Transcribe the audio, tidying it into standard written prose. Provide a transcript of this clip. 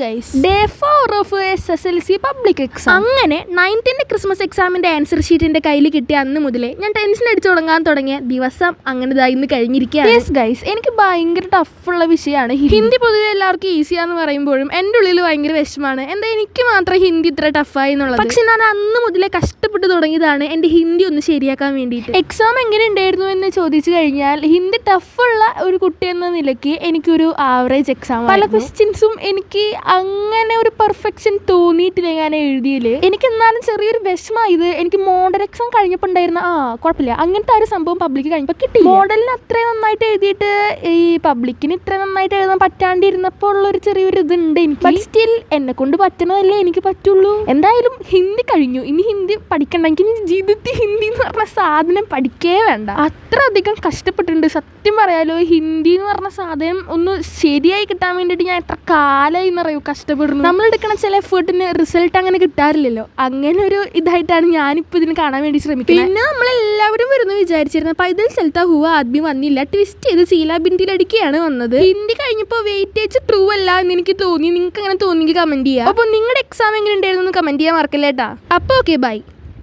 Guys, day 4 of SSLC public exam. അങ്ങനെ 9th Christmas എക്സാമിന്റെ answer sheet എന്റെ കയ്യിൽ കിട്ടിയ അന്ന് മുതലേ ഞാൻ ടെൻഷൻ അടിച്ചു തുടങ്ങിയ ദിവസം അങ്ങനെ ഇന്ന് കഴിഞ്ഞിരിക്കുകയാണ്. യെസ് ഗൈസ്, എനിക്ക് ഭയങ്കര ടഫുള്ള വിഷയമാണ് ഹിന്ദി. പൊതുവെ എല്ലാവർക്കും ഈസിയാന്ന് പറയുമ്പോഴും എൻ്റെ ഉള്ളിൽ ഭയങ്കര വിഷമാണ്, എന്താ എനിക്ക് മാത്രം ഹിന്ദി ഇത്ര ടഫായി എന്നുള്ളത്. പക്ഷെ ഞാൻ അന്ന് മുതലേ കഷ്ടപ്പെട്ട് തുടങ്ങിയതാണ് എൻ്റെ ഹിന്ദി ഒന്ന് ശരിയാക്കാൻ വേണ്ടിയിട്ട്. എക്സാം എങ്ങനെ ഉണ്ടായിരുന്നു എന്ന് ചോദിച്ചു കഴിഞ്ഞാൽ, ഹിന്ദി ടഫുള്ള ഒരു കുട്ടി എന്ന നിലയ്ക്ക് എനിക്കൊരു ആവറേജ് എക്സാം. പല ക്വസ്റ്റ്യൻസും എനിക്ക് അങ്ങനെ ഒരു പെർഫെക്ഷൻ തോന്നിയിട്ടില്ല ഞാൻ എഴുതിയില്. എനിക്ക് എന്നാലും ചെറിയൊരു വിഷമമായത് എനിക്ക് മോഡൽ എക്സാം കഴിഞ്ഞപ്പോൾ ഉണ്ടായിരുന്ന കുഴപ്പമില്ല അങ്ങനത്തെ ഒരു സംഭവം പബ്ലിക് കഴിഞ്ഞപ്പോൾ കിട്ടി. മോഡലിന് അത്രയും നന്നായിട്ട് എഴുതിയിട്ട് ഈ പബ്ലിക്കിന് ഇത്ര നന്നായിട്ട് എഴുതാൻ പറ്റാണ്ടിരുന്നപ്പോൾ ഉള്ളൊരു ചെറിയൊരു ഇതുണ്ട് എനിക്ക്. ബട്ട് സ്റ്റിൽ എന്നെ കൊണ്ട് പറ്റണതല്ലേ എനിക്ക് പറ്റുള്ളൂ. എന്തായാലും ഹിന്ദി കഴിഞ്ഞു, ഇനി ഹിന്ദി പഠിക്കണമെങ്കിൽ ജീവിതത്തിൽ ഹിന്ദി എന്ന് പറഞ്ഞ സാധനം പഠിക്കേ വേണ്ട. അത്ര അധികം കഷ്ടപ്പെട്ടിട്ടുണ്ട് സത്യം പറയാലോ. ഹിന്ദി എന്ന് പറഞ്ഞ സാധനം ഒന്ന് ശരിയായി കിട്ടാൻ വേണ്ടിയിട്ട് ഞാൻ എത്ര കാലമായി എന്നറിയോ കഷ്ടപ്പെടുന്നു. നമ്മളെടുക്കണ ചില എഫേർട്ടിന് റിസൾട്ട് അങ്ങനെ കിട്ടാറില്ലല്ലോ. അങ്ങനെ ഒരു ഇതായിട്ടാണ് ഞാനിപ്പോൾ ഇതിന് കാണാൻ വേണ്ടി ശ്രമിക്കുന്നത്. പിന്നെ നമ്മളെല്ലാവരും വരുന്നു വിചാരിച്ചിരുന്നു, അപ്പോൾ ഇതിൽ സ്ഥലത്ത് ഹുവ ആദ്യം വന്നില്ല, ട്വിസ്റ്റ് ചെയ്ത് സീലാബിന്ദിയിലടിക്കുകയാണ് വന്നത്. ഹിന്ദി കഴിഞ്ഞപ്പോൾ വെയിറ്റേജ് ട്രൂ അല്ല എന്ന് എനിക്ക് തോന്നി. നിങ്ങൾക്ക് അങ്ങനെ തോന്നിയെങ്കിൽ കമന്റ് ചെയ്യുക. അപ്പോൾ നിങ്ങളുടെ എക്സാം എങ്ങനെ ഉണ്ടായിരുന്നു എന്ന് കമന്റ് ചെയ്യാൻ മറക്കല്ലേട്ടാ. അപ്പോൾ ഓക്കെ, ബൈ.